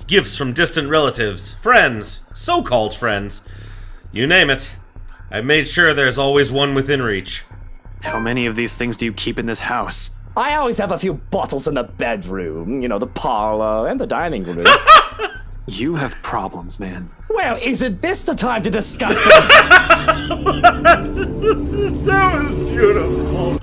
gifts from distant relatives, friends, so-called friends. You name it. I've made sure there's always one within reach. How many of these things do you keep in this house? I always have a few bottles in the bedroom, the parlor, and the dining room. You have problems, man. Well, isn't this the time to discuss them? That was beautiful.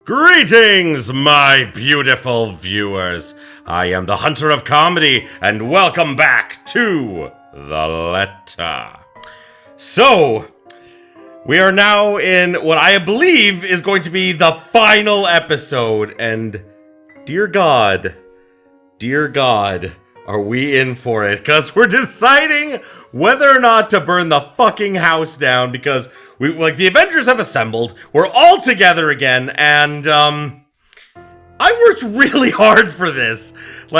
Greetings, my beautiful viewers. I am the Hunter of Comedy, and welcome back to The Letter. So, we are now in what I believe is going to be the final episode, and dear God, are we in for it? Because we're deciding whether or not to burn the fucking house down, because the Avengers have assembled, we're all together again, and, I worked really hard for this. So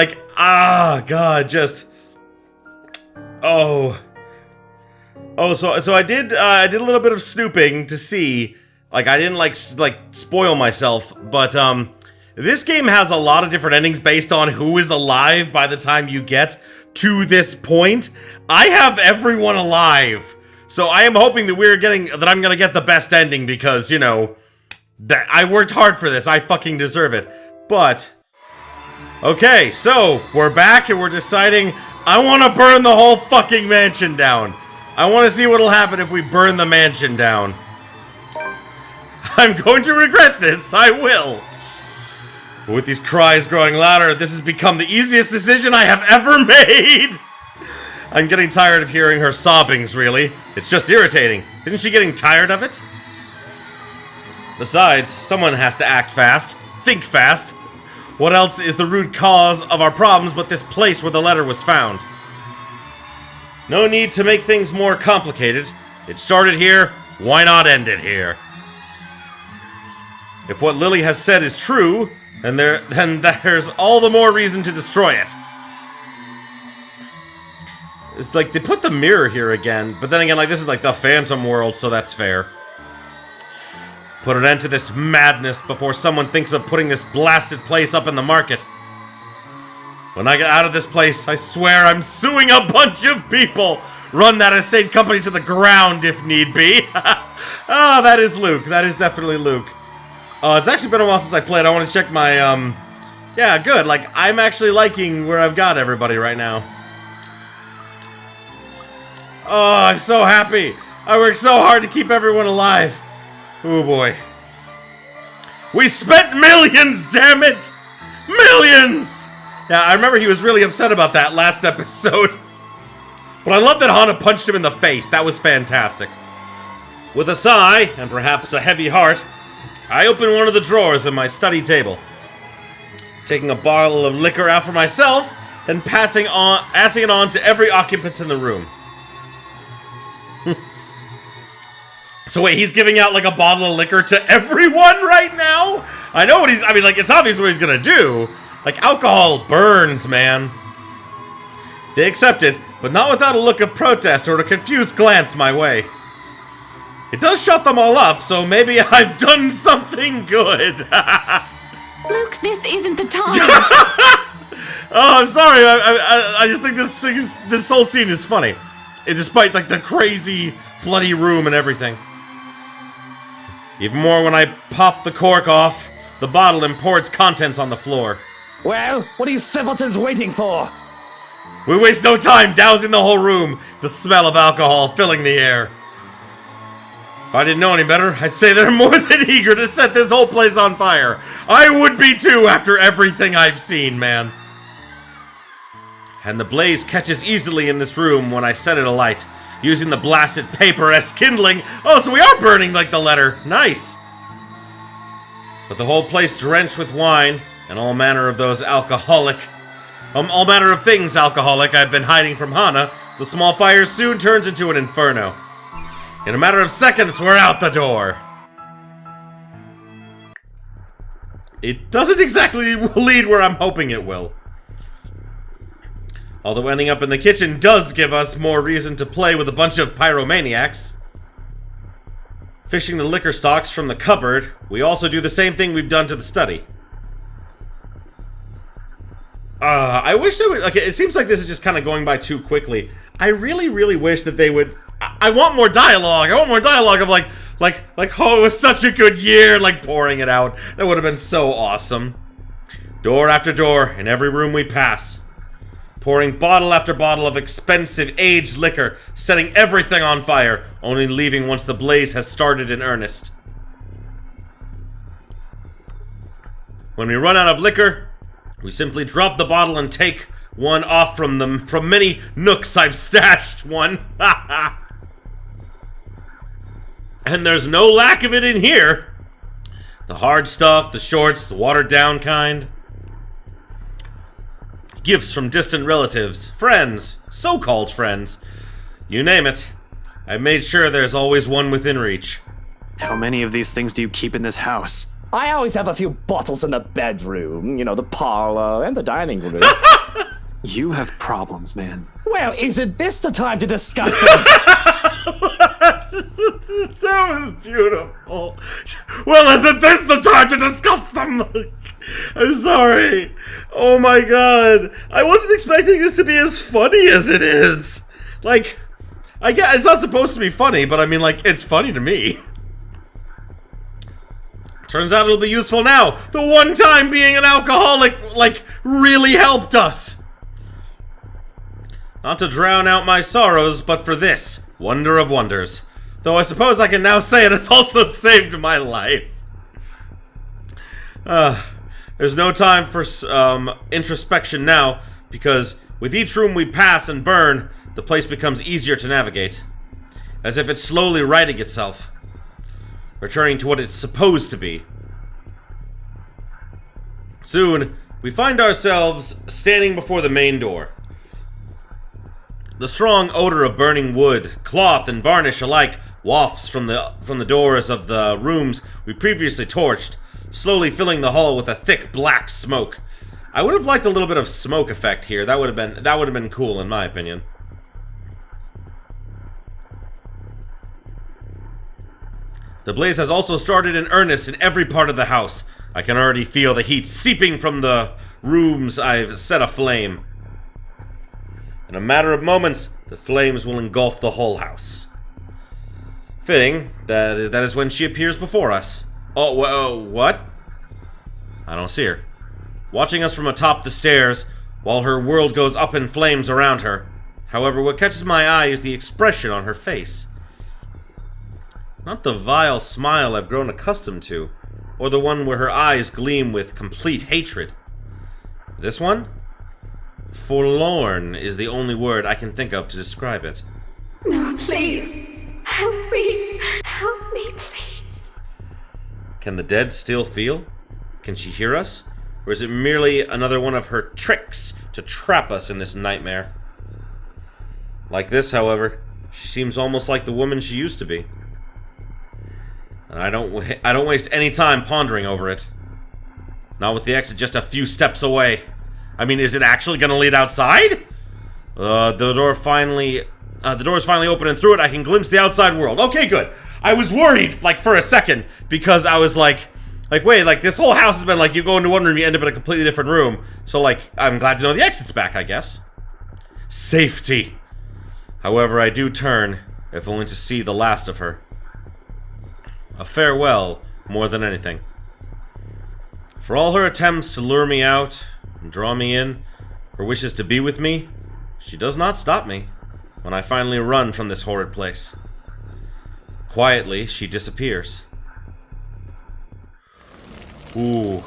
I did a little bit of snooping to see, I didn't, spoil myself, but, this game has a lot of different endings based on who is alive by the time you get to this point. I have everyone alive. So I am hoping that I'm gonna get the best ending because, that I worked hard for this. I fucking deserve it. But, okay, so we're back and we're deciding I want to burn the whole fucking mansion down. I want to see what'll happen if we burn the mansion down. I'm going to regret this. I will. But with these cries growing louder, this has become the easiest decision I have ever made. I'm getting tired of hearing her sobbings, really. It's just irritating. Isn't she getting tired of it? Besides, someone has to act fast. Think fast. What else is the root cause of our problems but this place where the letter was found? No need to make things more complicated. It started here, why not end it here? If what Lily has said is true, then there's all the more reason to destroy it. It's they put the mirror here again, but then again, this is the Phantom world, so that's fair. Put an end to this madness before someone thinks of putting this blasted place up in the market. When I get out of this place, I swear I'm suing a bunch of people. Run that estate company to the ground if need be. Oh, that is Luke. That is definitely Luke. It's actually been a while since I played. I want to check my, yeah, good. I'm actually liking where I've got everybody right now. Oh, I'm so happy. I worked so hard to keep everyone alive. Oh, boy. We spent millions, damn it! Millions! Yeah, I remember he was really upset about that last episode. But I love that Hana punched him in the face. That was fantastic. With a sigh, and perhaps a heavy heart, I opened one of the drawers in my study table. Taking a bottle of liquor out for myself, and passing it on to every occupant in the room. So wait, he's giving out a bottle of liquor to everyone right now? I know what it's obvious what he's gonna do. Alcohol burns, man. They accepted, but not without a look of protest or a confused glance my way. It does shut them all up, so maybe I've done something good. Luke, this isn't the time. Oh, I'm sorry. I just think this whole scene is funny. Despite the crazy bloody room and everything. Even more when I pop the cork off the bottle and pour its contents on the floor. Well, what are you simpletons waiting for? We waste no time dousing the whole room, the smell of alcohol filling the air. If I didn't know any better, I'd say they're more than eager to set this whole place on fire. I would be too after everything I've seen, man. And the blaze catches easily in this room when I set it alight, using the blasted paper as kindling. Oh, so we are burning the letter. Nice. but the whole place drenched with wine and all manner of those all manner of things alcoholic I've been hiding from Hana, the small fire soon turns into an inferno. In a matter of seconds, we're out the door. It doesn't exactly lead where I'm hoping it will. Although ending up in the kitchen does give us more reason to play with a bunch of pyromaniacs. Fishing the liquor stocks from the cupboard, we also do the same thing we've done to the study. I wish they would, like, it seems like this is just kind of going by too quickly. I really, really wish that they would, I want more dialogue. I want more dialogue of like, oh, it was such a good year, like pouring it out. That would have been so awesome. Door after door, in every room we pass. Pouring bottle after bottle of expensive aged liquor, setting everything on fire, only leaving once the blaze has started in earnest. When we run out of liquor, we simply drop the bottle and take one off from them. From many nooks I've stashed one. And there's no lack of it in here. The hard stuff, the shorts, the watered down kind. Gifts from distant relatives, friends, so-called friends. You name it. I've made sure there's always one within reach. How many of these things do you keep in this house? I always have a few bottles in the bedroom, you know, the parlor and the dining room. You have problems, man. Well, isn't this the time to discuss them? That was beautiful. Well, isn't this the time to discuss them? I'm sorry. Oh my god. I wasn't expecting this to be as funny as it is. Like, I guess it's not supposed to be funny, but I mean, like, it's funny to me. Turns out it'll be useful now. The one time being an alcoholic, like, really helped us. Not to drown out my sorrows, but for this, wonder of wonders. Though I suppose I can now say it's also saved my life. There's no time for introspection now, because with each room we pass and burn, the place becomes easier to navigate. As if it's slowly righting itself. Returning to what it's supposed to be. Soon, we find ourselves standing before the main door. The strong odor of burning wood, cloth, and varnish alike wafts from the doors of the rooms we previously torched, slowly filling the hall with a thick black smoke. I would have liked a little bit of smoke effect here. That would have been cool in my opinion. The blaze has also started in earnest in every part of the house. I can already feel the heat seeping from the rooms I've set aflame. In a matter of moments, the flames will engulf the whole house. Fitting, that is when she appears before us. Oh, what? I don't see her. Watching us from atop the stairs, while her world goes up in flames around her. However, what catches my eye is the expression on her face. Not the vile smile I've grown accustomed to, or the one where her eyes gleam with complete hatred. This one? Forlorn is the only word I can think of to describe it. No, please. Help me. Help me, please. Can the dead still feel? Can she hear us? Or is it merely another one of her tricks to trap us in this nightmare? Like this, however, she seems almost like the woman she used to be. And I don't waste any time pondering over it. Not with the exit just a few steps away. I mean, is it actually gonna lead outside? The door is finally open, and through it I can glimpse the outside world. Okay, good. I was worried, like, for a second, because I was like, wait, like, this whole house has been like, you go into one room, you end up in a completely different room. So, like, I'm glad to know the exit's back, I guess. Safety. However, I do turn, if only to see the last of her. A farewell, more than anything. For all her attempts to lure me out and draw me in, her wishes to be with me, she does not stop me when I finally run from this horrid place. Quietly, she disappears. Ooh,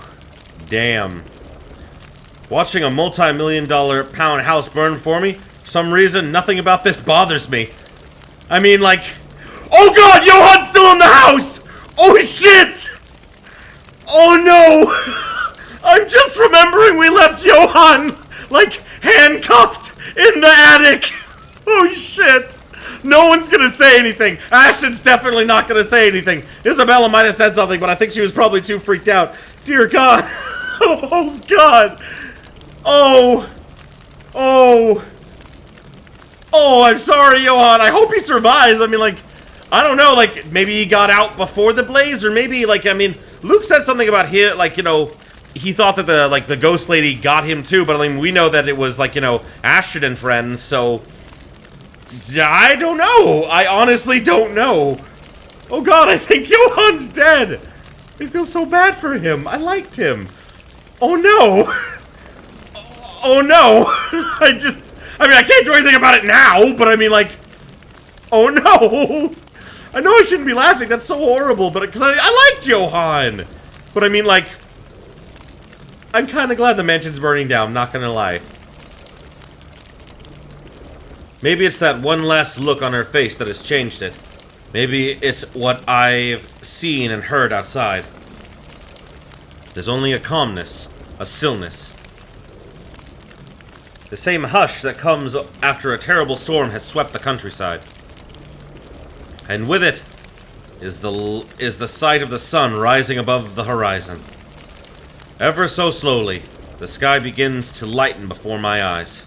damn. Watching a multi-million-dollar pound house burn for me, for some reason, nothing about this bothers me. I mean, like... Oh god, Johan's still in the house! Oh shit! Oh no! I'm just remembering we left Johan, like, handcuffed in the attic. Oh shit. No one's gonna say anything. Ashton's definitely not gonna say anything. Isabella might have said something, but I think she was probably too freaked out. Dear God. Oh God. Oh. Oh. Oh, I'm sorry, Johan. I hope he survives. I mean, like, I don't know, like, maybe he got out before the blaze, or maybe, like, I mean, Luke said something about him, like, you know, he thought that the ghost lady got him too, but I mean, we know that it was, like, you know, Ashton and friends, so, yeah, I don't know. I honestly don't know. Oh God, I think Johan's dead. I feel so bad for him. I liked him. Oh no. Oh no. I mean, I can't do anything about it now, but I mean, like, oh no. I know I shouldn't be laughing, that's so horrible, but because I liked Johan. But I mean, like, I'm kind of glad the mansion's burning down, not gonna lie. Maybe it's that one last look on her face that has changed it. Maybe it's what I've seen and heard outside. There's only a calmness, a stillness. The same hush that comes after a terrible storm has swept the countryside. And with it is the sight of the sun rising above the horizon. Ever so slowly, the sky begins to lighten before my eyes.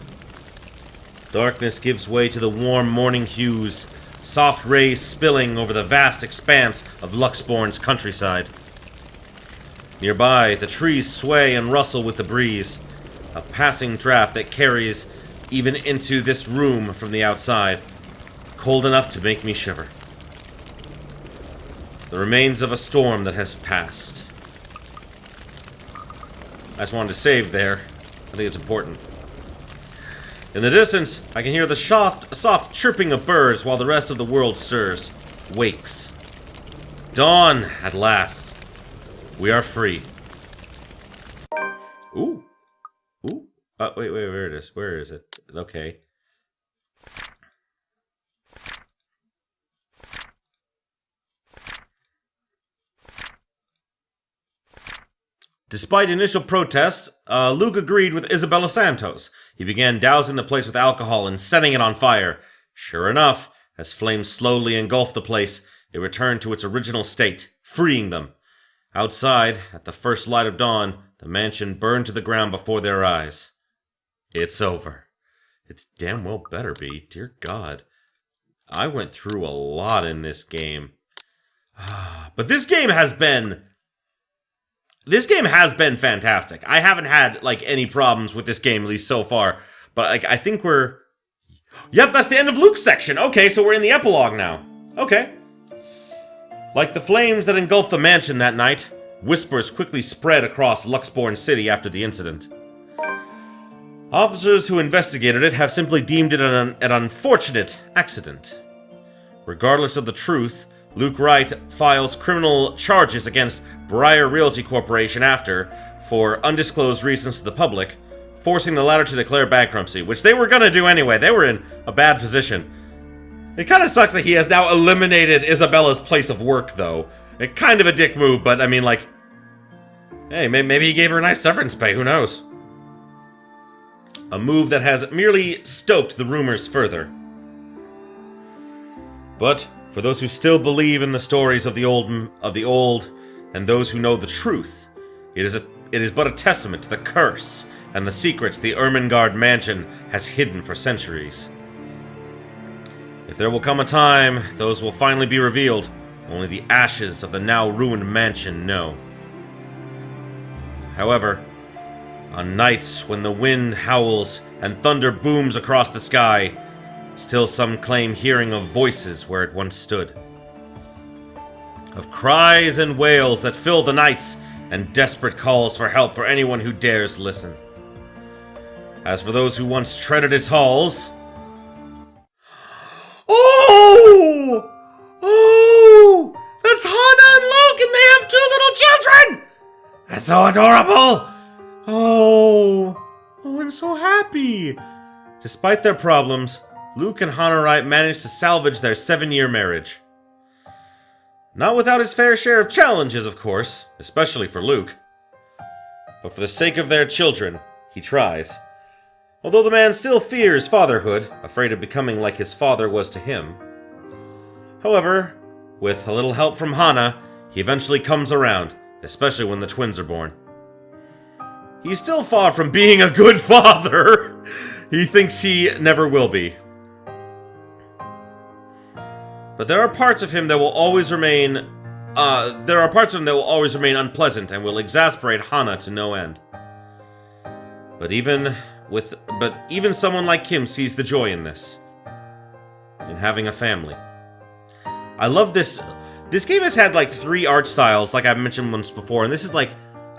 Darkness gives way to the warm morning hues, soft rays spilling over the vast expanse of Luxborn's countryside. Nearby, the trees sway and rustle with the breeze, a passing draft that carries even into this room from the outside, cold enough to make me shiver. The remains of a storm that has passed. I just wanted to save there. I think it's important. In the distance, I can hear the soft chirping of birds while the rest of the world stirs, wakes. Dawn, at last. We are free. Ooh. Ooh. Wait, where it is? Where is it? Okay. Despite initial protests, Luke agreed with Isabella Santos. He began dousing the place with alcohol and setting it on fire. Sure enough, as flames slowly engulfed the place, it returned to its original state, freeing them. Outside, at the first light of dawn, the mansion burned to the ground before their eyes. It's over. It's damn well better be, dear God. I went through a lot in this game. But this game has been fantastic. I haven't had, like, any problems with this game, at least so far. But, like, I think we're... Yep, that's the end of Luke's section. Okay, so we're in the epilogue now. Okay. Like the flames that engulfed the mansion that night, whispers quickly spread across Luxborn City after the incident. Officers who investigated it have simply deemed it an unfortunate accident. Regardless of the truth, Luke Wright files criminal charges against Briar Realty Corporation after, for undisclosed reasons to the public, forcing the latter to declare bankruptcy, which they were gonna do anyway. They were in a bad position. It kind of sucks that he has now eliminated Isabella's place of work, though. It kind of a dick move, but I mean, like, hey, maybe he gave her a nice severance pay, who knows? A move that has merely stoked the rumors further. But for those who still believe in the stories of the old, and those who know the truth, it is but a testament to the curse and the secrets the Ermengarde mansion has hidden for centuries. If there will come a time, those will finally be revealed. Only the ashes of the now ruined mansion know. However, on nights when the wind howls and thunder booms across the sky, still some claim hearing of voices where it once stood. Of cries and wails that fill the nights, and desperate calls for help for anyone who dares listen. As for those who once treaded its halls... Oh! Oh! That's Hannah and Luke, and they have 2 little children! That's so adorable! Oh! Oh, I'm so happy! Despite their problems, Luke and Hannah Wright managed to salvage their 7-year marriage. Not without its fair share of challenges, of course, especially for Luke. But for the sake of their children, he tries. Although the man still fears fatherhood, afraid of becoming like his father was to him. However, with a little help from Hana, he eventually comes around, especially when the twins are born. He's still far from being a good father. He thinks he never will be. But there are parts of him that will always remain unpleasant and will exasperate Hana to no end. But even someone like him sees the joy in this. In having a family. I love this. This game has had like 3 art styles, like I've mentioned once before, and this is like,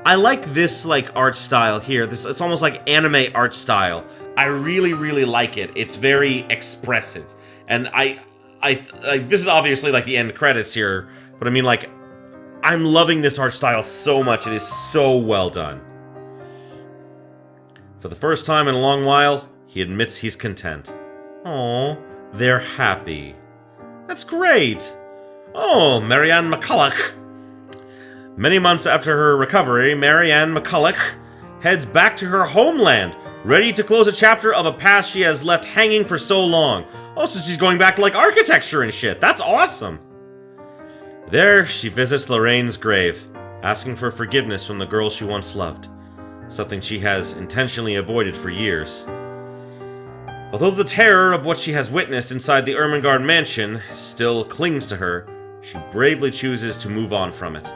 I like this like art style here. It's almost like anime art style. I really, really like it. It's very expressive. And this is obviously like the end credits here, but I mean like, I'm loving this art style so much. It is so well done. For the first time in a long while, he admits he's content. Aww, they're happy. That's great! Oh, Marianne McCulloch. Many months after her recovery, Marianne McCulloch heads back to her homeland, ready to close a chapter of a past she has left hanging for so long. Also, she's going back to like architecture and shit. That's awesome! There, she visits Lorraine's grave, asking for forgiveness from the girl she once loved, something she has intentionally avoided for years. Although the terror of what she has witnessed inside the Ermengarde mansion still clings to her, she bravely chooses to move on from it.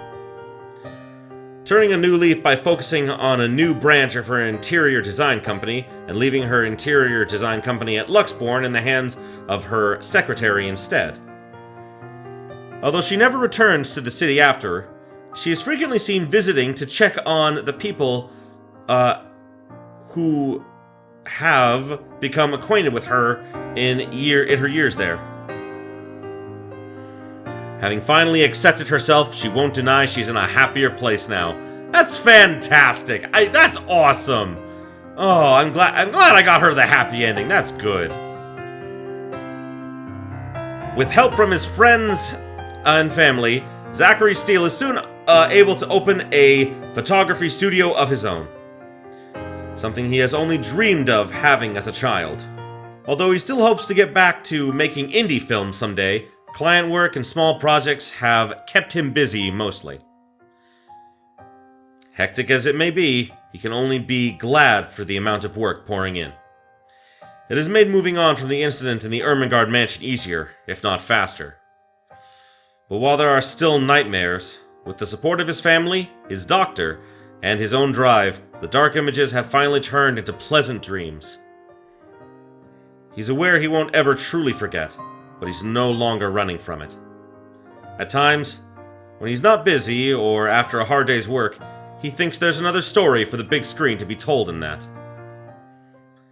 Turning a new leaf by focusing on a new branch of her interior design company and leaving her interior design company at Luxborn in the hands of her secretary instead. Although she never returns to the city after, she is frequently seen visiting to check on the people who have become acquainted with her in her years there. Having finally accepted herself, she won't deny she's in a happier place now. That's fantastic! That's awesome! Oh, I'm glad I got her the happy ending. That's good. With help from his friends and family, Zachary Steele is soon able to open a photography studio of his own. Something he has only dreamed of having as a child. Although he still hopes to get back to making indie films someday, client work and small projects have kept him busy mostly. Hectic as it may be, he can only be glad for the amount of work pouring in. It has made moving on from the incident in the Ermengarde mansion easier, if not faster. But while there are still nightmares, with the support of his family, his doctor, and his own drive, the dark images have finally turned into pleasant dreams. He's aware he won't ever truly forget, but he's no longer running from it. At times, when he's not busy or after a hard day's work, he thinks there's another story for the big screen to be told in that.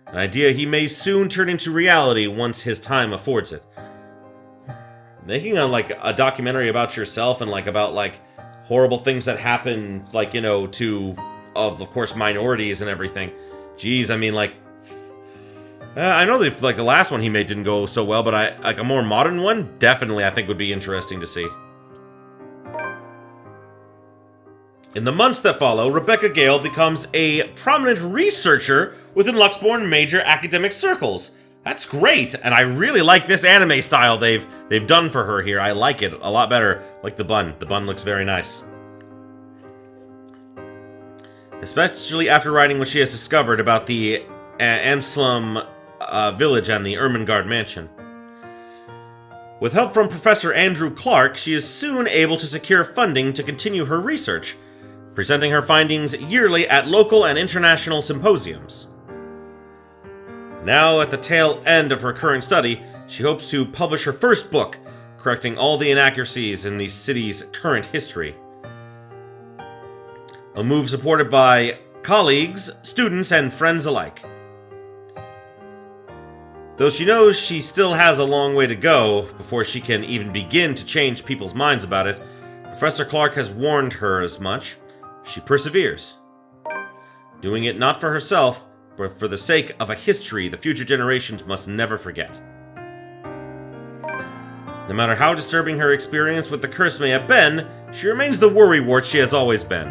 An idea he may soon turn into reality once his time affords it. Making a documentary about yourself and about horrible things that happen, to, of course, minorities and everything. Jeez, I mean, I know that the last one he made didn't go so well, but a more modern one, definitely I think would be interesting to see. In the months that follow, Rebecca Gale becomes a prominent researcher within Luxborn major academic circles. That's great, and I really like this anime style they've done for her here. I like it a lot better. Like the bun. The bun looks very nice. Especially after writing what she has discovered about the Anslum village and the Ermengarde mansion. With help from Professor Andrew Clark, she is soon able to secure funding to continue her research, presenting her findings yearly at local and international symposiums. Now, at the tail end of her current study, she hopes to publish her first book, correcting all the inaccuracies in the city's current history. A move supported by colleagues, students, and friends alike. Though she knows she still has a long way to go before she can even begin to change people's minds about it, Professor Clark has warned her as much. She perseveres. Doing it not for herself, but for the sake of a history the future generations must never forget. No matter how disturbing her experience with the curse may have been, she remains the worrywart she has always been.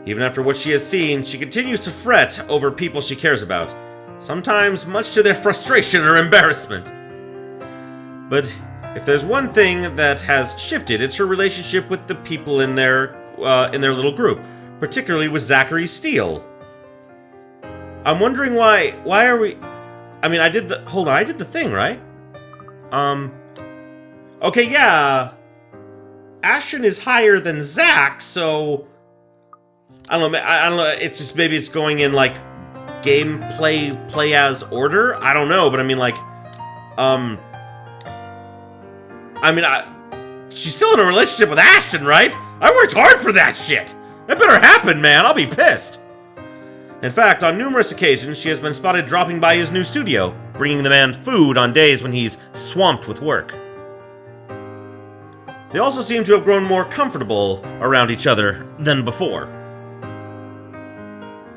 Even after what she has seen, she continues to fret over people she cares about, sometimes much to their frustration or embarrassment. But if there's one thing that has shifted, it's her relationship with the people in their little group, particularly with Zachary Steele. I'm wondering why are we... I mean, I did the thing, right? Okay, yeah. Ashton is higher than Zach, so... I don't know, it's just, maybe it's going in, like, gameplay, play as order? I don't know, but I mean, like, she's still in a relationship with Ashton, right? I worked hard for that shit! That better happen, man, I'll be pissed! In fact, on numerous occasions, she has been spotted dropping by his new studio, bringing the man food on days when he's swamped with work. They also seem to have grown more comfortable around each other than before.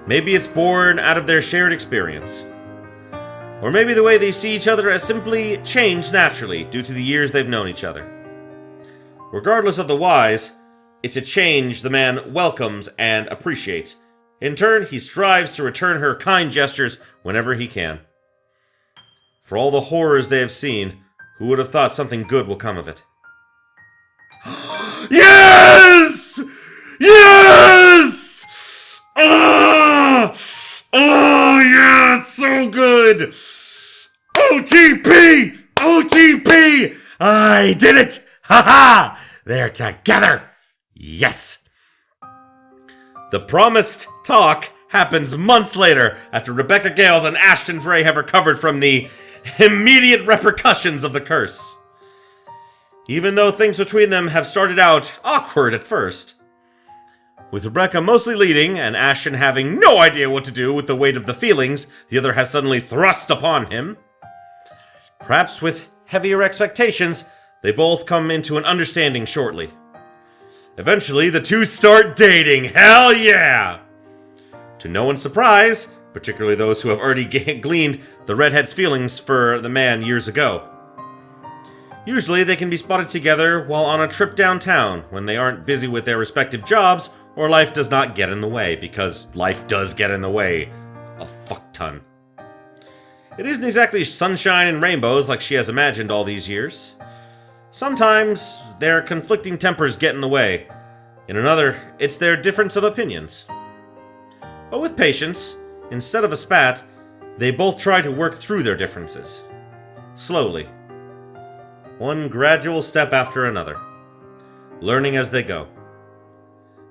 Maybe it's born out of their shared experience. Or maybe the way they see each other has simply changed naturally due to the years they've known each other. Regardless of the whys, it's a change the man welcomes and appreciates. In turn, he strives to return her kind gestures whenever he can. For all the horrors they have seen, who would have thought something good will come of it? Yes! Yes! Oh, yeah, so good! OTP! OTP! I did it! Ha-ha! They're together! Yes! The promised talk happens months later after Rebecca Gales and Ashton Frey have recovered from the immediate repercussions of the curse. Even though things between them have started out awkward at first. With Rebecca mostly leading, and Ashton having no idea what to do with the weight of the feelings the other has suddenly thrust upon him. Perhaps with heavier expectations, they both come into an understanding shortly. Eventually, the two start dating. Hell yeah! To no one's surprise, particularly those who have already gleaned the redhead's feelings for the man years ago. Usually, they can be spotted together while on a trip downtown when they aren't busy with their respective jobs or life does not get in the way, because life does get in the way a fuck ton. It isn't exactly sunshine and rainbows like she has imagined all these years. Sometimes their conflicting tempers get in the way. In another, it's their difference of opinions. But with patience, instead of a spat, they both try to work through their differences. Slowly. One gradual step after another. Learning as they go.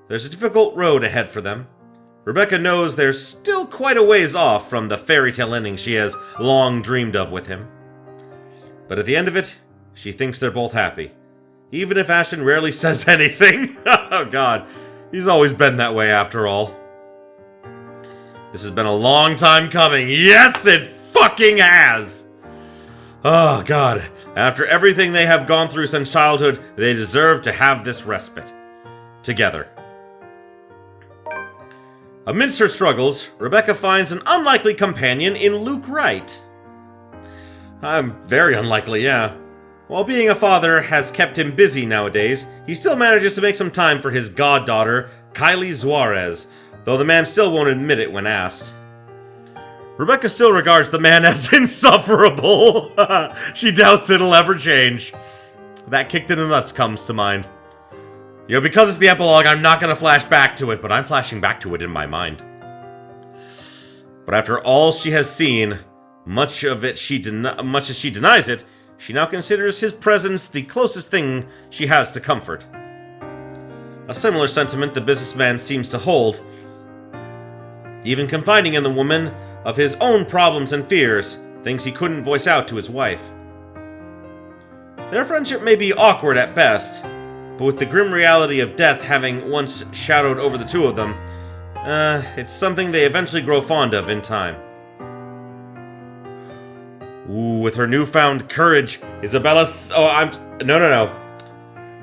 There's a difficult road ahead for them. Rebecca knows they're still quite a ways off from the fairy tale ending she has long dreamed of with him. But at the end of it, she thinks they're both happy. Even if Ashton rarely says anything. Oh god, he's always been that way after all. This has been a long time coming. Yes, it fucking has! Oh god, after everything they have gone through since childhood, they deserve to have this respite. Together. Amidst her struggles, Rebecca finds an unlikely companion in Luke Wright. Very unlikely, yeah. While being a father has kept him busy nowadays, he still manages to make some time for his goddaughter, Kylie Suarez, though the man still won't admit it when asked. Rebecca still regards the man as insufferable. She doubts it'll ever change. That kicked in the nuts comes to mind. You know, because it's the epilogue, I'm not going to flash back to it, but I'm flashing back to it in my mind. But after all she has seen, much as she denies it, she now considers his presence the closest thing she has to comfort. A similar sentiment the businessman seems to hold, even confiding in the woman of his own problems and fears, things he couldn't voice out to his wife. Their friendship may be awkward at best, but with the grim reality of death having once shadowed over the two of them, it's something they eventually grow fond of in time. Ooh, with her newfound courage,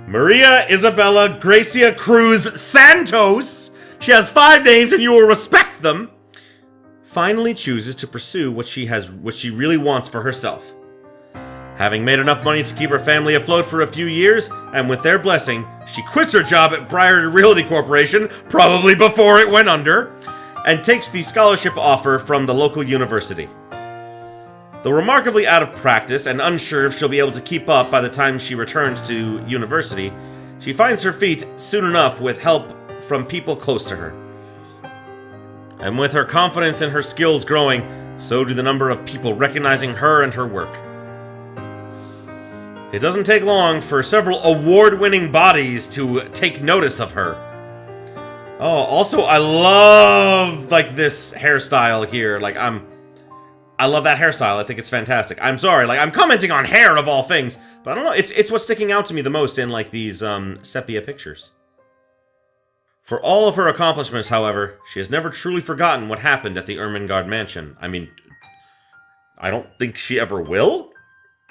Maria Isabella Gracia Cruz Santos, she has 5 names and you will respect them, finally chooses to pursue what she really wants for herself. Having made enough money to keep her family afloat for a few years, and with their blessing, she quits her job at Briar Realty Corporation, probably before it went under, and takes the scholarship offer from the local university. Though remarkably out of practice and unsure if she'll be able to keep up by the time she returns to university, she finds her feet soon enough with help from people close to her. And with her confidence in her skills growing, so do the number of people recognizing her and her work. It doesn't take long for several award-winning bodies to take notice of her. Oh, also, I love, this hairstyle here. I love that hairstyle. I think it's fantastic. I'm sorry, I'm commenting on hair of all things, but I don't know, it's what's sticking out to me the most in, these, sepia pictures. For all of her accomplishments, however, she has never truly forgotten what happened at the Ermengarde mansion. I mean, I don't think she ever will.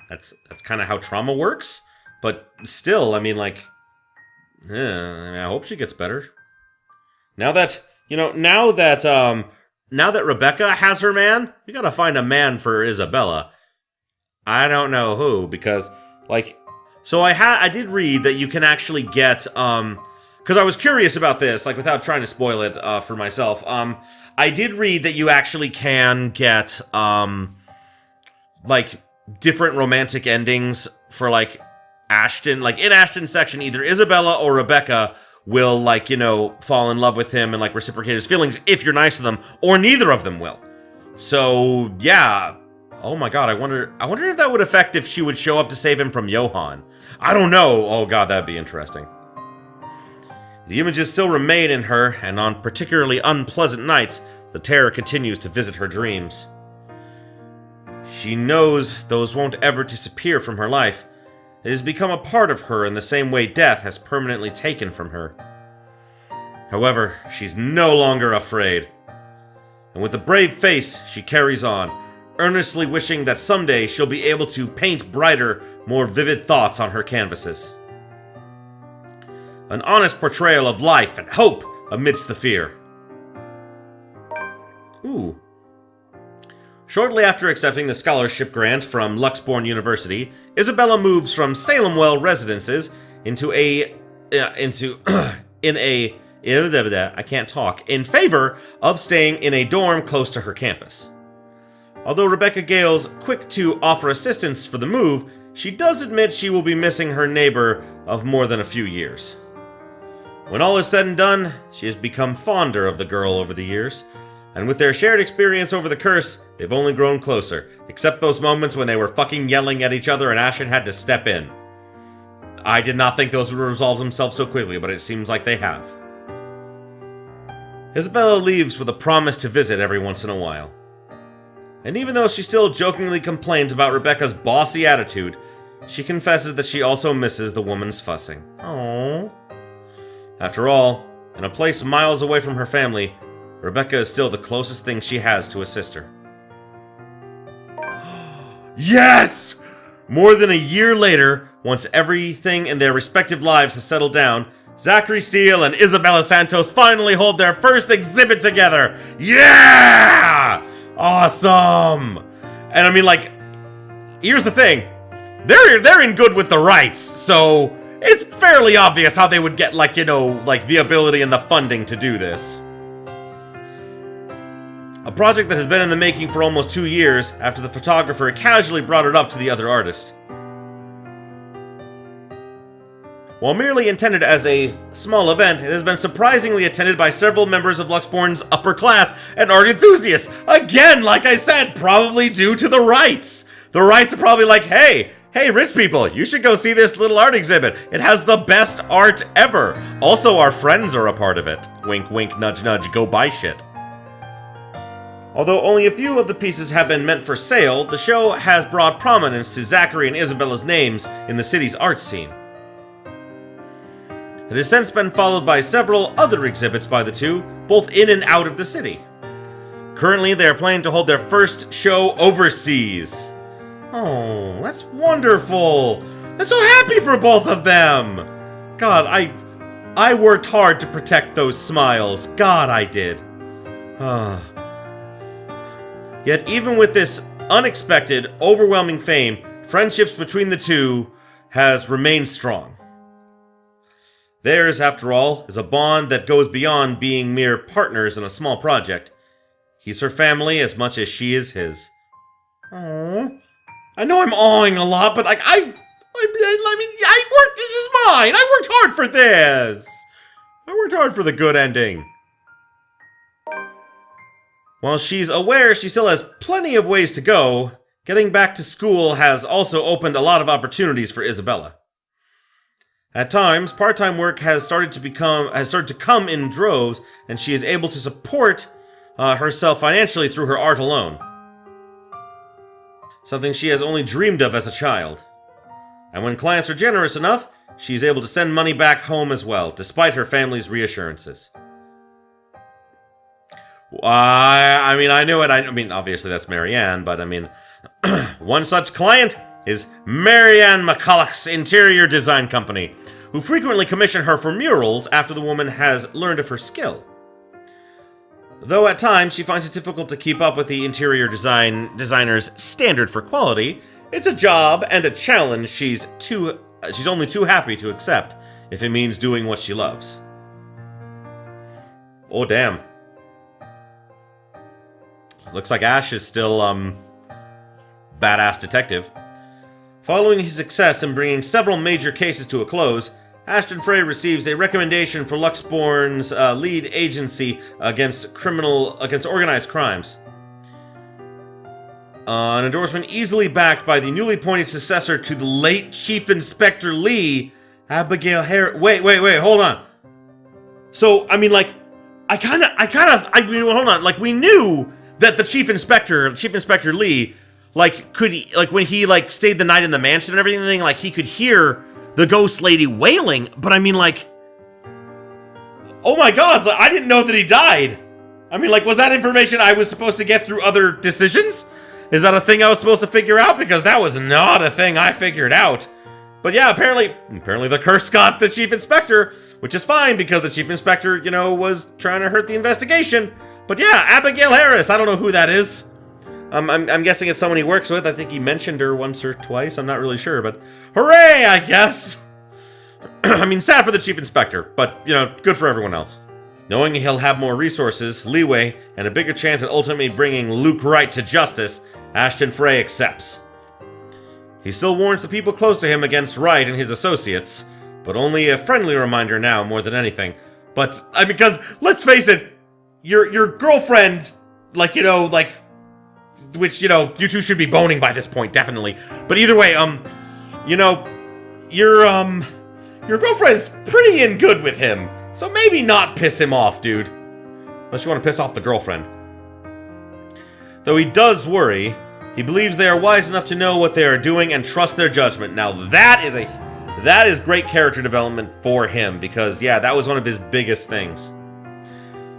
That's kind of how trauma works. But still, I hope she gets better. Now that Rebecca has her man, we gotta find a man for Isabella. I don't know who, because, so I did read that you can actually get, because I was curious about this, without trying to spoil it for myself. I did read that you actually can get, different romantic endings for, Ashton. In Ashton's section, either Isabella or Rebecca will, fall in love with him and, reciprocate his feelings if you're nice to them, or neither of them will. So, yeah. Oh my god, I wonder if that would affect if she would show up to save him from Johann. I don't know. Oh god, that'd be interesting. The images still remain in her, and on particularly unpleasant nights, the terror continues to visit her dreams. She knows those won't ever disappear from her life. It has become a part of her in the same way death has permanently taken from her. However, she's no longer afraid. And with a brave face, she carries on, earnestly wishing that someday she'll be able to paint brighter, more vivid thoughts on her canvases. An honest portrayal of life and hope amidst the fear. Ooh. Shortly after accepting the scholarship grant from Luxbourne University, Isabella moves from Salemwell Residences in favor of staying in a dorm close to her campus. Although Rebecca Gale's quick to offer assistance for the move, she does admit she will be missing her neighbor of more than a few years. When all is said and done, she has become fonder of the girl over the years, and with their shared experience over the curse, they've only grown closer, except those moments when they were fucking yelling at each other and Ashen had to step in. I did not think those would resolve themselves so quickly, but it seems like they have. Isabella leaves with a promise to visit every once in a while. And even though she still jokingly complains about Rebecca's bossy attitude, she confesses that she also misses the woman's fussing. Aww. After all, in a place miles away from her family, Rebecca is still the closest thing she has to a sister. Yes! More than a year later, once everything in their respective lives has settled down, Zachary Steele and Isabella Santos finally hold their first exhibit together! Yeah! Awesome! And here's the thing. They're in good with the Wrights, so it's fairly obvious how they would get, the ability and the funding to do this. A project that has been in the making for almost 2 years after the photographer casually brought it up to the other artist. While merely intended as a small event, it has been surprisingly attended by several members of Luxbourne's upper class and art enthusiasts. Again, like I said, probably due to the Wrights. The Wrights are probably like, hey, rich people, you should go see this little art exhibit. It has the best art ever. Also, our friends are a part of it. Wink, wink, nudge, nudge, go buy shit. Although only a few of the pieces have been meant for sale, the show has brought prominence to Zachary and Isabella's names in the city's art scene. It has since been followed by several other exhibits by the two, both in and out of the city. Currently, they are planning to hold their first show overseas. Oh, that's wonderful! I'm so happy for both of them! God, I worked hard to protect those smiles. God, I did. Yet even with this unexpected, overwhelming fame, friendships between the two has remained strong. Theirs, after all, is a bond that goes beyond being mere partners in a small project. He's her family as much as she is his. Aww. I know I'm awing a lot, but like I mean, this is mine. I worked hard for this. I worked hard for the good ending. While she's aware she still has plenty of ways to go, getting back to school has also opened a lot of opportunities for Isabella. At times, part-time work has started to come in droves, and she is able to support herself financially through her art alone. Something she has only dreamed of as a child. And when clients are generous enough, she is able to send money back home as well, despite her family's reassurances. I mean, I knew it. I mean, obviously that's Marianne, but I mean, one such client is Marianne McCulloch's interior design company, who frequently commission her for murals after the woman has learned of her skill. Though at times she finds it difficult to keep up with the interior designer's standard for quality, it's a job and a challenge she's only too happy to accept if it means doing what she loves. Oh damn. Looks like Ash is still badass detective. Following his success in bringing several major cases to a close, Ashton Frey receives a recommendation for Luxborn's lead agency against organized crimes. An endorsement easily backed by the newly appointed successor to the late Chief Inspector Lee, Abigail Harris. Wait, hold on. So, I mean, like, hold on. Like, we knew that the Chief Inspector Lee, like, when he, like, stayed the night in the mansion and everything, like, he could hear the ghost lady wailing, but I mean, like, oh my god, like, I didn't know that he died. I mean, like, was that information I was supposed to get through other decisions? Is that a thing I was supposed to figure out? Because that was not a thing I figured out. But yeah, apparently the curse got the Chief Inspector, which is fine because the Chief Inspector, you know, was trying to hurt the investigation. But yeah, Abigail Harris, I don't know who that is. I'm guessing it's someone he works with. I think he mentioned her once or twice. I'm not really sure, but hooray, I guess. I mean, sad for the Chief Inspector, but, you know, good for everyone else. Knowing he'll have more resources, leeway, and a bigger chance at ultimately bringing Luke Wright to justice, Ashton Frey accepts. He still warns the people close to him against Wright and his associates, but only a friendly reminder now more than anything. But, I mean, because, let's face it, your girlfriend, like, you know, like, which, you know, you two should be boning by this point, definitely. But either way, you know, your girlfriend's pretty in good with him. So maybe not piss him off, dude. Unless you want to piss off the girlfriend. Though he does worry, he believes they are wise enough to know what they are doing and trust their judgment. Now that is great character development for him, because yeah, that was one of his biggest things.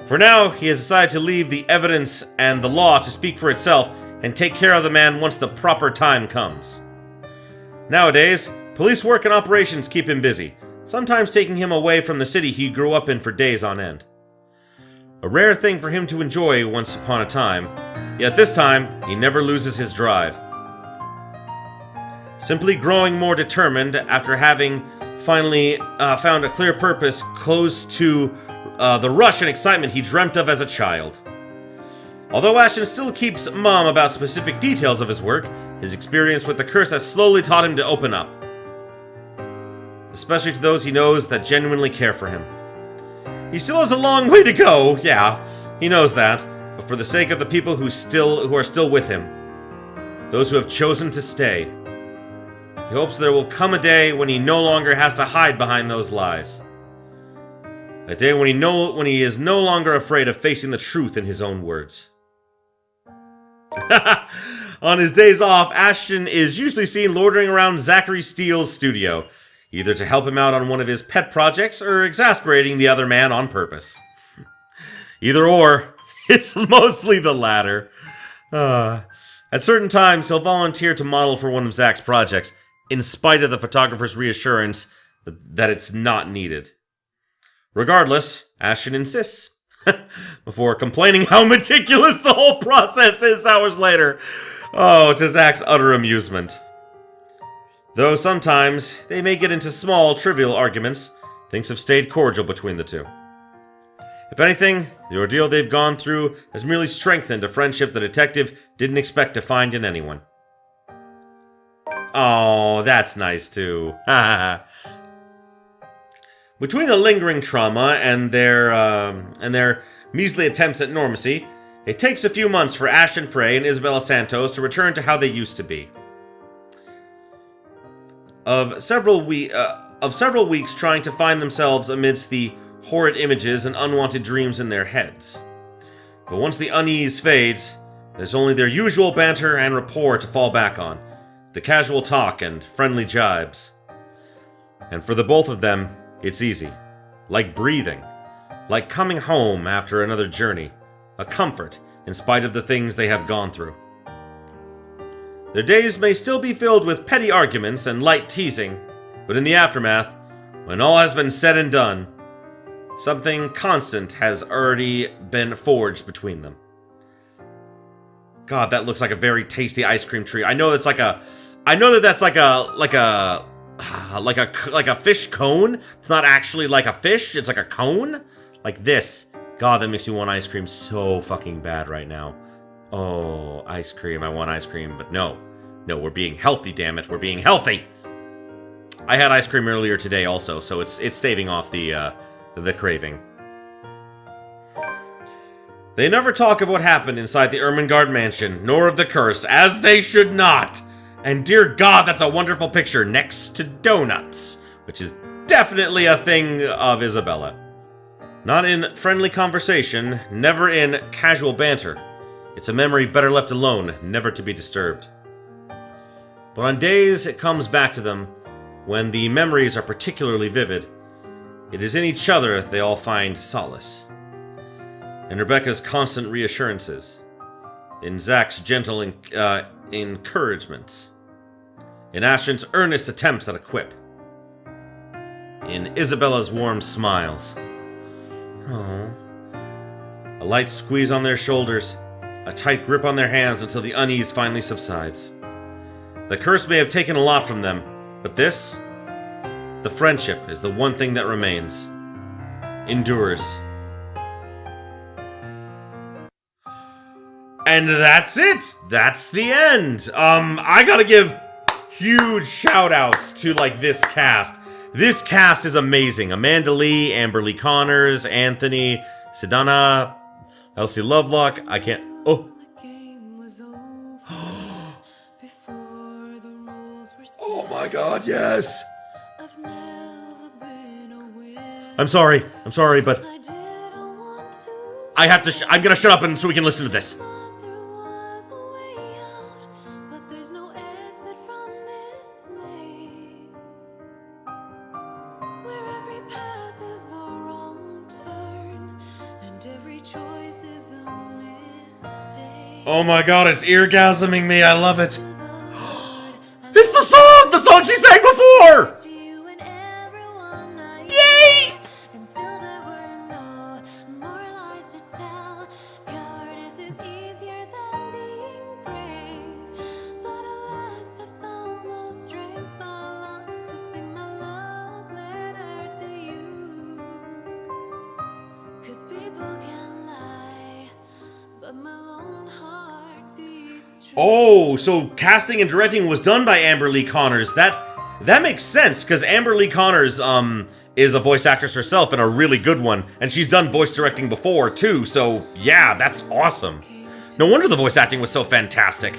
For now, he has decided to leave the evidence and the law to speak for itself and take care of the man once the proper time comes. Nowadays, police work and operations keep him busy, sometimes taking him away from the city he grew up in for days on end. A rare thing for him to enjoy once upon a time, yet this time, he never loses his drive. Simply growing more determined after having finally found a clear purpose close to the rush and excitement he dreamt of as a child. Although Ashton still keeps mum about specific details of his work, his experience with the curse has slowly taught him to open up. Especially to those he knows that genuinely care for him. He still has a long way to go, yeah, he knows that, but for the sake of the people who are still with him, those who have chosen to stay, he hopes there will come a day when he no longer has to hide behind those lies. A day when he is no longer afraid of facing the truth in his own words. On his days off, Ashton is usually seen loitering around Zachary Steele's studio, either to help him out on one of his pet projects or exasperating the other man on purpose. Either or, it's mostly the latter. At certain times, he'll volunteer to model for one of Zach's projects, in spite of the photographer's reassurance that it's not needed. Regardless, Ashton insists, before complaining how meticulous the whole process is hours later. Oh, to Zach's utter amusement. Though sometimes they may get into small, trivial arguments, things have stayed cordial between the two. If anything, the ordeal they've gone through has merely strengthened a friendship the detective didn't expect to find in anyone. Oh, that's nice too. Between the lingering trauma and their measly attempts at normalcy, it takes a few months for Ashton Frey and Isabella Santos to return to how they used to be. Of several weeks trying to find themselves amidst the horrid images and unwanted dreams in their heads. But once the unease fades, there's only their usual banter and rapport to fall back on, the casual talk and friendly jibes. And for the both of them, it's easy. Like breathing. Like coming home after another journey. A comfort, in spite of the things they have gone through. Their days may still be filled with petty arguments and light teasing, but in the aftermath, when all has been said and done, something constant has already been forged between them. God, that looks like a very tasty ice cream treat. I know that's like a fish cone. It's not actually like a fish, it's like a cone. Like this. God, that makes me want ice cream so fucking bad right now. Oh, ice cream, I want ice cream, but no. No, we're being healthy, damn it, we're being healthy! I had ice cream earlier today also, so it's staving off the craving. They never talk of what happened inside the Ermengarde mansion, nor of the curse, as they should not! And dear God, that's a wonderful picture next to donuts, which is definitely a thing of Isabella. Not in friendly conversation, never in casual banter. It's a memory better left alone, never to be disturbed. But on days it comes back to them, when the memories are particularly vivid, it is in each other they all find solace. In Rebecca's constant reassurances, in Zach's gentle encouragements, in Ashton's earnest attempts at a quip, in Isabella's warm smiles. Oh. A light squeeze on their shoulders, a tight grip on their hands until the unease finally subsides. The curse may have taken a lot from them, but this, the friendship, is the one thing that remains. Endures. And that's it! That's the end! I gotta give huge shout-outs to, this cast. This cast is amazing. Amanda Lee, Amber Lee Connors, Anthony Sidana, Elsie Lovelock, I can't... Oh! Oh my god, yes! I'm sorry, but... I'm gonna shut up so we can listen to this. Oh my god, it's eargasming me, I love it. It's the song she sang before! Yay! Oh, so casting and directing was done by Amber Lee Connors. That makes sense, because Amber Lee Connors is a voice actress herself and a really good one, and she's done voice directing before too, so yeah, that's awesome. No wonder the voice acting was so fantastic.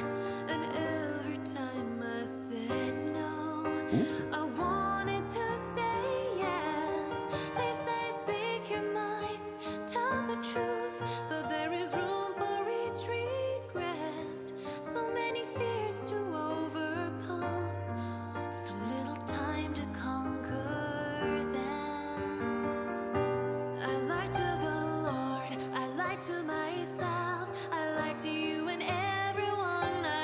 To myself, I lied to you and everyone I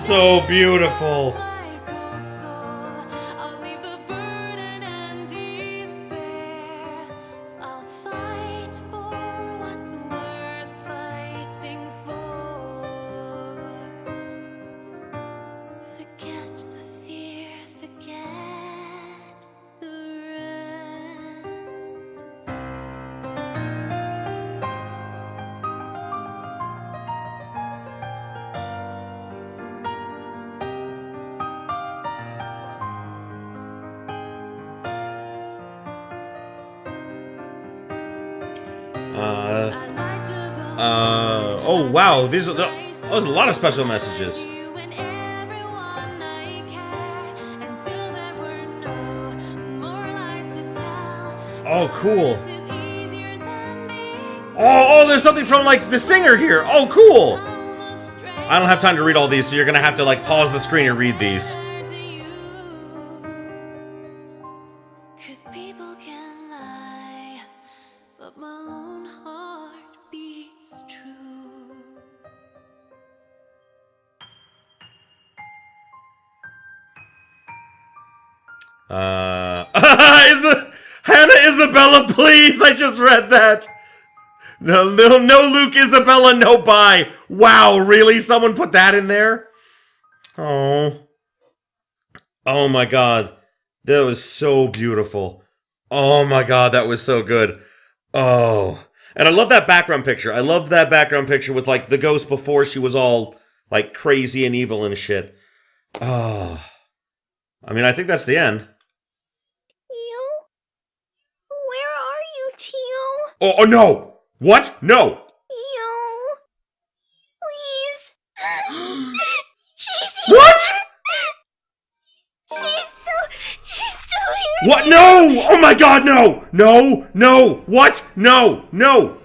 So beautiful. Oh wow, there's a lot of special messages. Oh, cool. Oh, there's something from, like, the singer here. Oh, cool. I don't have time to read all these, so you're gonna have to, like, pause the screen and read these. Hannah Isabella, please! I just read that! No, Luke Isabella, no bye! Wow, really? Someone put that in there? Oh. Oh my god. That was so beautiful. Oh my god, that was so good. Oh. And I love that background picture. I love that background picture with, like, the ghost before she was all, like, crazy and evil and shit. Oh. I mean, I think that's the end. Oh, no! What? No! Please. She's here. What? She's still here. What? No! Oh my god, no! No! No! What? No! No!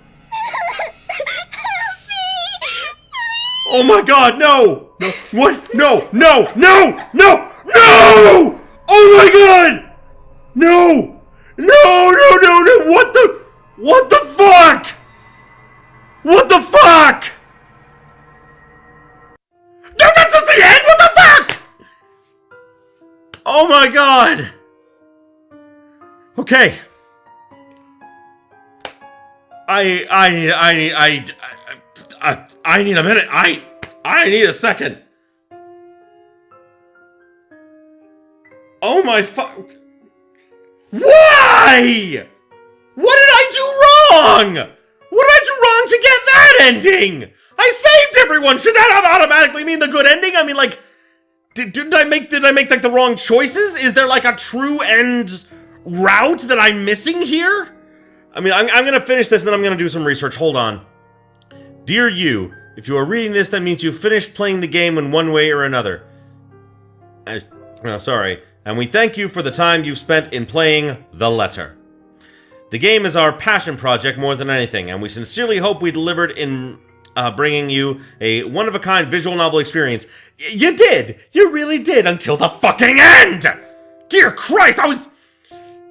Oh my god, no! No! What? No! No! No! No! No! Oh my god! No! No! No! No! No! What the? What the fuck? What the fuck? No, that's just the end? What the fuck? Oh my god. Okay. I need a minute. I need a second. Oh my fuck. Why? What did I do wrong? What did I do wrong to get that ending? I saved everyone. Should that automatically mean the good ending? I mean, like, did I make like the wrong choices? Is there like a true end route that I'm missing here? I mean, I'm gonna finish this and then I'm gonna do some research. Hold on. Dear you, if you are reading this, that means you finished playing the game in one way or another. Sorry. And we thank you for the time you've spent in playing The Letter. The game is our passion project more than anything, and we sincerely hope we delivered in bringing you a one-of-a-kind visual novel experience. You did! You really did, until the fucking end! Dear Christ, I was...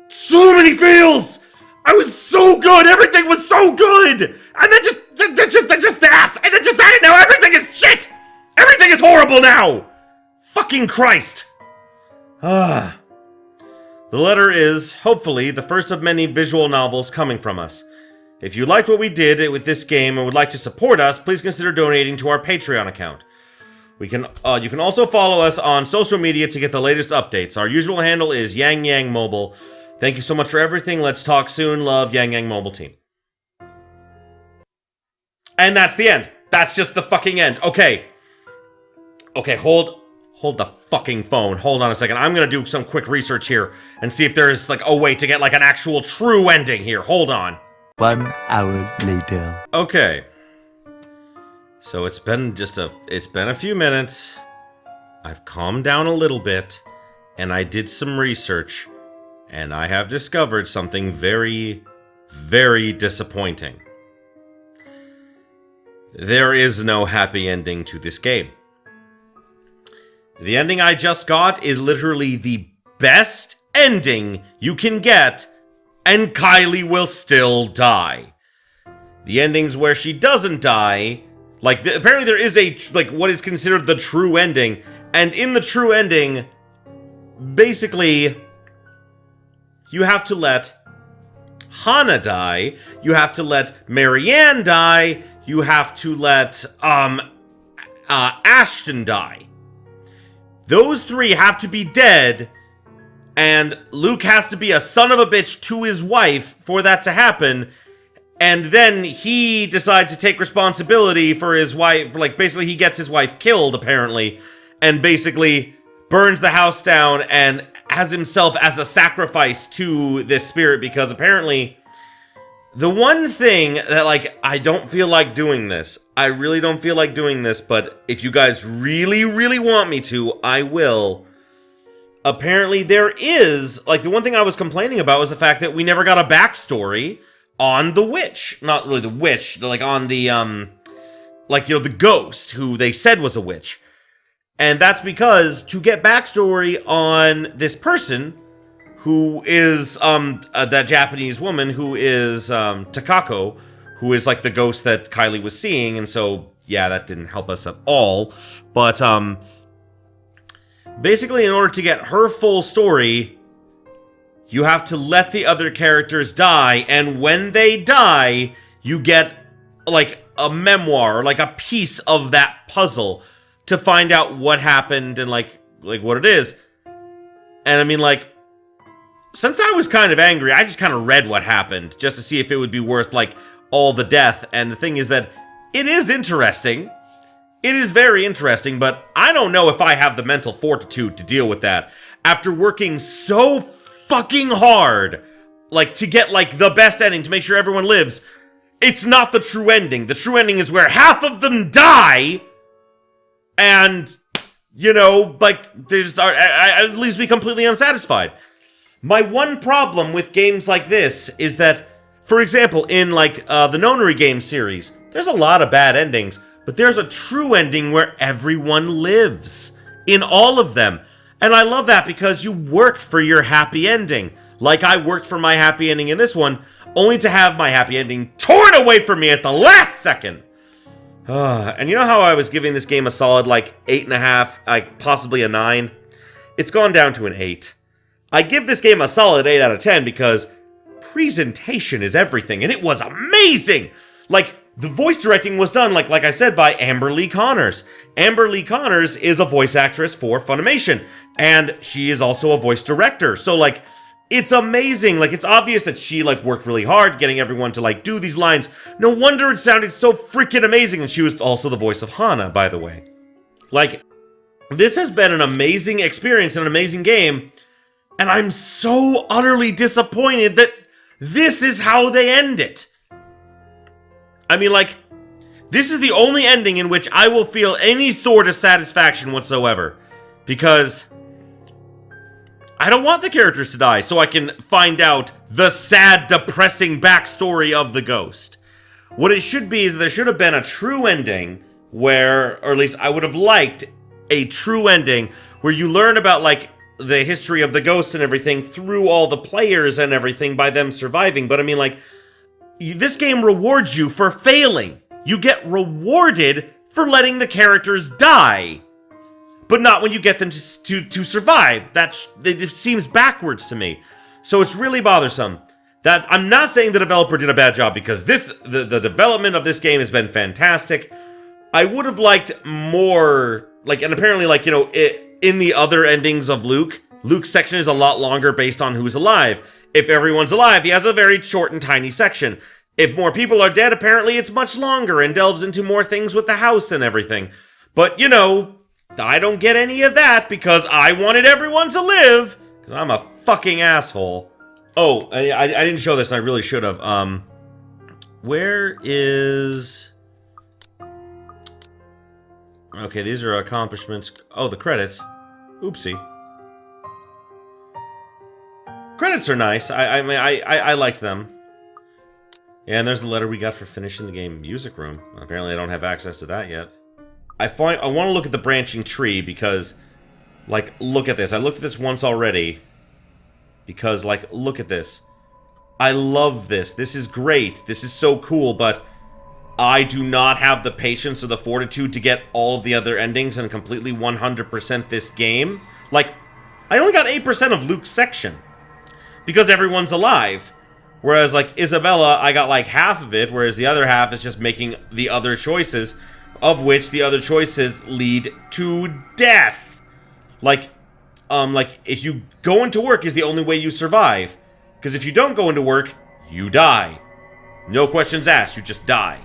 So many feels! I was so good! Everything was so good! And then just that! And then just that, and now everything is shit! Everything is horrible now! Fucking Christ! The letter is, hopefully, the first of many visual novels coming from us. If you liked what we did with this game and would like to support us, please consider donating to our Patreon account. You can also follow us on social media to get the latest updates. Our usual handle is Yang Yang Mobile. Thank you so much for everything. Let's talk soon. Love, Yang Yang Mobile team. And that's the end. That's just the fucking end. Okay. Okay, hold the fucking phone. Hold on a second. I'm gonna do some quick research here and see if there's, like, a way to get, like, an actual true ending here. Hold on. 1 hour later. Okay. So it's been a few minutes. I've calmed down a little bit, and I did some research, and I have discovered something very, very disappointing. There is no happy ending to this game. The ending I just got is literally the best ending you can get, and Kylie will still die. The endings where she doesn't die, Like, apparently there is a, like, what is considered the true ending. And in the true ending, basically, you have to let Hannah die, you have to let Marianne die, you have to let, Ashton die. Those three have to be dead, and Luke has to be a son of a bitch to his wife for that to happen, and then he decides to take responsibility for his wife, like, basically he gets his wife killed, apparently, and basically burns the house down and has himself as a sacrifice to this spirit, because apparently the one thing that, like, I don't feel like doing this. I really don't feel like doing this, but if you guys really, really want me to, I will. Apparently there is, like, the one thing I was complaining about was the fact that we never got a backstory on the witch. Not really the witch, like, on the, like, you know, the ghost, who they said was a witch. And that's because, to get backstory on this person, who is, that Japanese woman, who is, Takako, who is, like, the ghost that Kylie was seeing, and so, yeah, that didn't help us at all. But, basically, in order to get her full story, you have to let the other characters die, and when they die, you get, like, a memoir, or, like, a piece of that puzzle to find out what happened and, like what it is. And, I mean, like, since I was kind of angry, I just kind of read what happened, just to see if it would be worth, like, all the death. And the thing is that it is interesting. It is very interesting, but I don't know if I have the mental fortitude to deal with that. After working so fucking hard, like, to get, like, the best ending, to make sure everyone lives, it's not the true ending. The true ending is where half of them die, and, you know, like, they just are, it leaves me completely unsatisfied. My one problem with games like this is that, for example, in, like, the Nonary game series, there's a lot of bad endings, but there's a true ending where everyone lives. In all of them. And I love that because you work for your happy ending. Like I worked for my happy ending in this one, only to have my happy ending torn away from me at the last second. And you know how I was giving this game a solid, like, 8.5, like, possibly a 9? It's gone down to an 8. I give this game a solid 8 out of 10 because presentation is everything, and it was amazing! Like, the voice directing was done, like I said, by Amber Lee Connors. Amber Lee Connors is a voice actress for Funimation, and she is also a voice director, so, like, it's amazing. Like, it's obvious that she, like, worked really hard getting everyone to, like, do these lines. No wonder it sounded so freaking amazing. And she was also the voice of Hana, by the way. Like, this has been an amazing experience and an amazing game. And I'm so utterly disappointed that this is how they end it. I mean, like, this is the only ending in which I will feel any sort of satisfaction whatsoever. Because I don't want the characters to die, so I can find out the sad, depressing backstory of the ghost. What it should be is that there should have been a true ending where, or at least I would have liked a true ending where you learn about, like, the history of the ghosts and everything through all the players and everything by them surviving. But I mean, like, this game rewards you for failing. You get rewarded for letting the characters die. But not when you get them to survive. It seems backwards to me. So it's really bothersome. That I'm not saying the developer did a bad job, because the development of this game has been fantastic. I would have liked more, like, and apparently, like, you know, in the other endings of Luke's section is a lot longer based on who's alive. If everyone's alive, he has a very short and tiny section. If more people are dead, apparently it's much longer and delves into more things with the house and everything. But, you know, I don't get any of that because I wanted everyone to live, because I'm a fucking asshole. Oh, I didn't show this, and I really should have. Where is... Okay, these are accomplishments. Oh, the credits. Oopsie. Credits are nice. I mean, I liked them. Yeah, and there's the letter we got for finishing the game Music Room. Apparently I don't have access to that yet. I want to look at the branching tree because, like, look at this. I looked at this once already. Because, like, look at this. I love this. This is great. This is so cool, but I do not have the patience or the fortitude to get all of the other endings and completely 100% this game. Like, I only got 8% of Luke's section because everyone's alive. Whereas, like, Isabella, I got like half of it, whereas the other half is just making the other choices, of which the other choices lead to death. Like, if you go into work is the only way you survive. Because if you don't go into work, you die. No questions asked, you just die.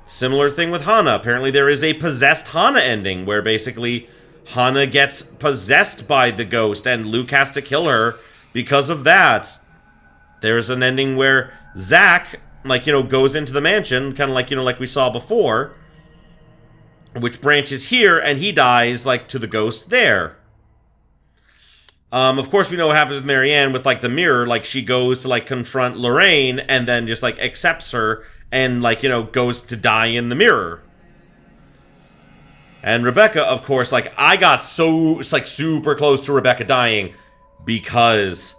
Similar thing with Hana. Apparently there is a possessed Hana ending, where basically Hana gets possessed by the ghost, and Luke has to kill her because of that. There's an ending where Zack, like, you know, goes into the mansion, kind of like, you know, like we saw before, which branches here, and he dies, like, to the ghost there. Of course, we know what happens with Marianne with, like, the mirror. Like, she goes to, like, confront Lorraine, and then just, like, accepts her, and, like, you know, goes to die in the mirror. And Rebecca, of course, like, I got so, like, super close to Rebecca dying, because,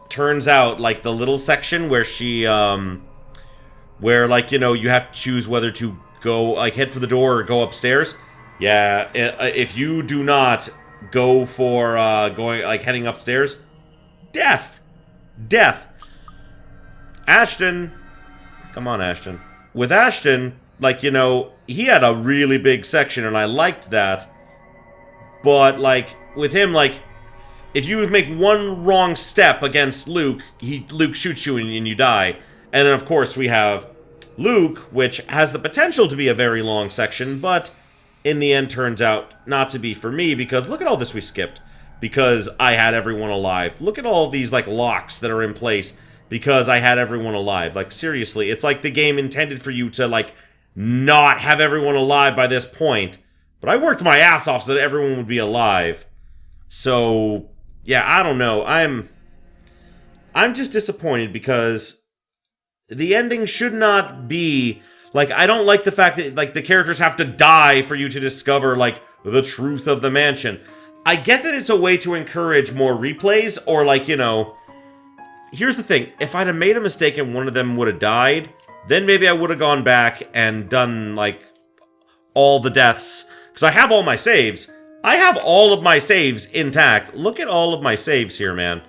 turns out, like, the little section where she, where, like, you know, you have to choose whether to go, like, head for the door or go upstairs. Yeah, if you do not go for, going, like, heading upstairs, death. Death. Ashton. Come on, Ashton. With Ashton, like, you know, he had a really big section, and I liked that. But, like, with him, like, if you make one wrong step against Luke, Luke shoots you and you die. And then, of course, we have Luke, which has the potential to be a very long section, but in the end turns out not to be for me, because look at all this we skipped. Because I had everyone alive. Look at all these, like, locks that are in place because I had everyone alive. Like, seriously, it's like the game intended for you to, like, not have everyone alive by this point. But I worked my ass off so that everyone would be alive. So, yeah, I don't know. I'm just disappointed because the ending should not be, like, I don't like the fact that, like, the characters have to die for you to discover, like, the truth of the mansion. I get that it's a way to encourage more replays, or, like, you know, here's the thing. If I'd have made a mistake and one of them would have died, then maybe I would have gone back and done, like, all the deaths. Because I have all my saves. I have all of my saves intact. Look at all of my saves here, man.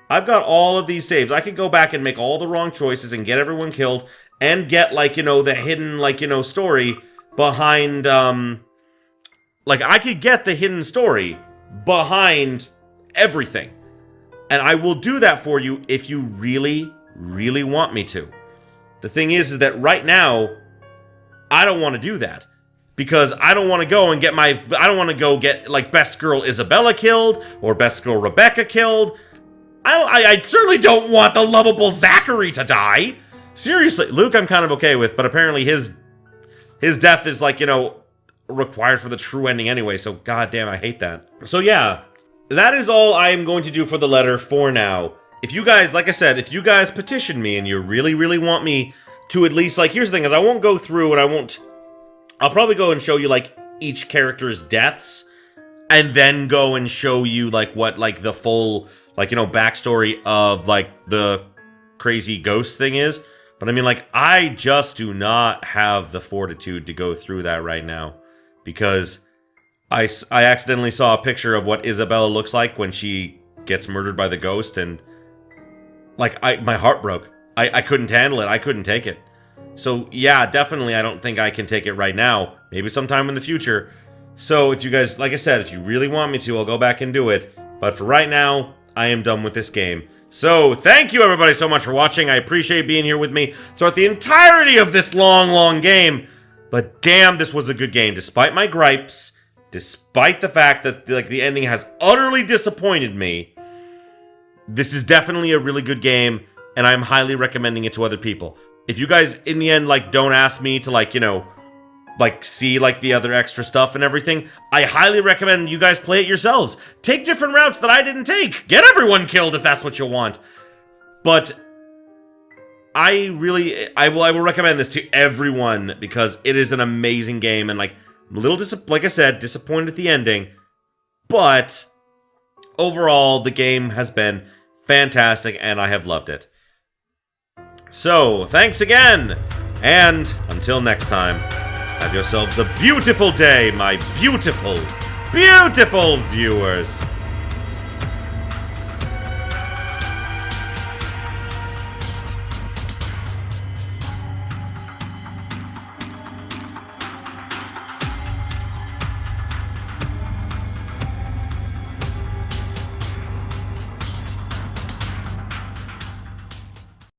I've got all of these saves. I could go back and make all the wrong choices and get everyone killed and get, like, you know, the hidden, like, you know, story behind, like, I could get the hidden story behind everything. And I will do that for you if you really, really want me to. The thing is that right now, I don't want to do that. Because I don't want to go and get I don't want to go get, like, Best Girl Isabella killed, or Best Girl Rebecca killed. I certainly don't want the lovable Zachary to die. Seriously, Luke I'm kind of okay with, but apparently his death is, like, you know, required for the true ending anyway, so goddamn, I hate that. So yeah, that is all I am going to do for the letter for now. If you guys, like I said, if you guys petition me and you really, really want me to at least, like, here's the thing, is I won't go through and I'll probably go and show you, like, each character's deaths, and then go and show you, like, what, like, the full, like, you know, backstory of, like, the crazy ghost thing is. But I mean, like, I just do not have the fortitude to go through that right now. Because I accidentally saw a picture of what Isabella looks like when she gets murdered by the ghost, and, like, my heart broke. I couldn't handle it. I couldn't take it. So, yeah, definitely I don't think I can take it right now. Maybe sometime in the future. So, if you guys, like I said, if you really want me to, I'll go back and do it. But for right now, I am done with this game. So, thank you everybody so much for watching. I appreciate being here with me throughout the entirety of this long, long game. But damn, this was a good game. Despite my gripes, despite the fact that, like, the ending has utterly disappointed me, this is definitely a really good game, and I'm highly recommending it to other people. If you guys, in the end, like, don't ask me to, like, you know, like, see, like, the other extra stuff and everything, I highly recommend you guys play it yourselves. Take different routes that I didn't take. Get everyone killed if that's what you want. But I will recommend this to everyone because it is an amazing game, and, like, I'm a little like I said, disappointed at the ending, but overall the game has been fantastic and I have loved it. So, thanks again! And until next time, have yourselves a beautiful day, my beautiful, beautiful viewers!